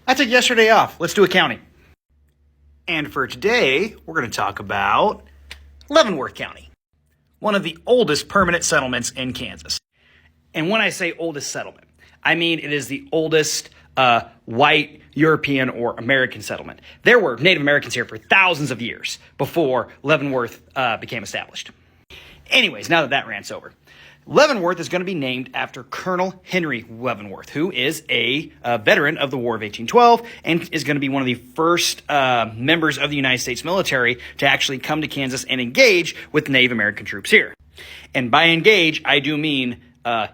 I took yesterday off. Let's do accounting. And for today, we're going to talk about Leavenworth County, one of the oldest permanent settlements in Kansas. And when I say oldest settlement, I mean it is the oldest white European or American settlement. There were Native Americans here for thousands of years before Leavenworth became established. Anyways, now that that rant's over, Leavenworth is going to be named after Colonel Henry Leavenworth, who is a veteran of the War of 1812 and is going to be one of the first members of the United States military to actually come to Kansas and engage with Native American troops here. And by engage, I do mean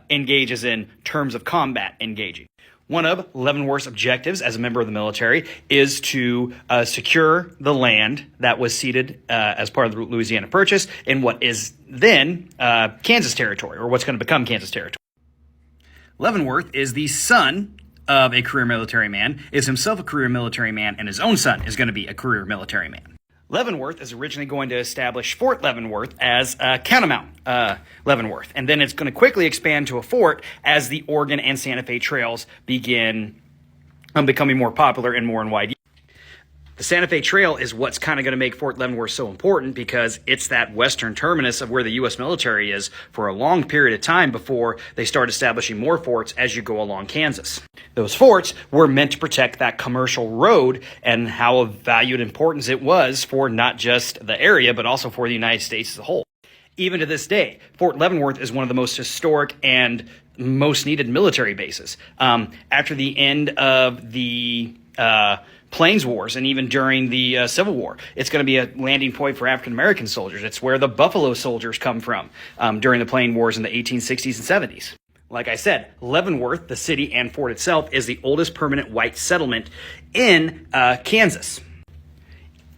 engage as in terms of combat engaging. One of Leavenworth's objectives as a member of the military is to secure the land that was ceded as part of the Louisiana Purchase in what is then Kansas territory, or what's going to become Kansas territory. Leavenworth is the son of a career military man, is himself a career military man, and his own son is going to be a career military man. Leavenworth is originally going to establish Fort Leavenworth as Catamount Leavenworth, and then it's going to quickly expand to a fort as the Oregon and Santa Fe trails begin becoming more popular and more in wide use. The Santa Fe Trail is what's kind of going to make Fort Leavenworth so important because it's that western terminus of where the U.S. military is for a long period of time before they start establishing more forts as you go along Kansas. Those forts were meant to protect that commercial road and how valued importance it was for not just the area, but also for the United States as a whole. Even to this day, Fort Leavenworth is one of the most historic and most needed military bases. After the end of the Plains Wars and even during the Civil War, it's going to be a landing point for African American soldiers. It's where the Buffalo Soldiers come from during the Plains Wars in the 1860s and 70s. Like I said, Leavenworth, the city and fort itself, is the oldest permanent white settlement in Kansas.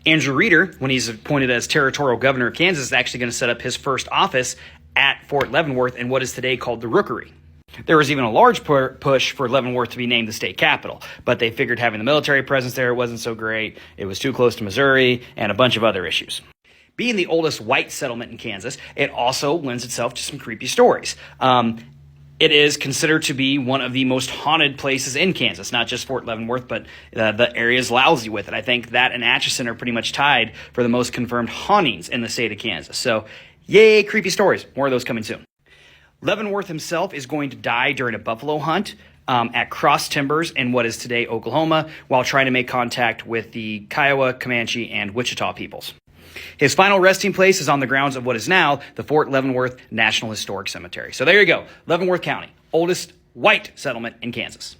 Andrew Reeder, when he's appointed as territorial governor of Kansas, is actually going to set up his first office at Fort Leavenworth in what is today called the Rookery. There was even a large push for Leavenworth to be named the state capital, but they figured having the military presence there wasn't so great. It was too close to Missouri and a bunch of other issues. Being the oldest white settlement in Kansas, it also lends itself to some creepy stories. It is considered to be one of the most haunted places in Kansas, not just Fort Leavenworth, but the area is lousy with it. I think that and Atchison are pretty much tied for the most confirmed hauntings in the state of Kansas. So, yay, creepy stories. More of those coming soon. Leavenworth himself is going to die during a buffalo hunt at Cross Timbers in what is today Oklahoma while trying to make contact with the Kiowa, Comanche, and Wichita peoples. His final resting place is on the grounds of what is now the Fort Leavenworth National Historic Cemetery. So there you go, Leavenworth County, oldest white settlement in Kansas.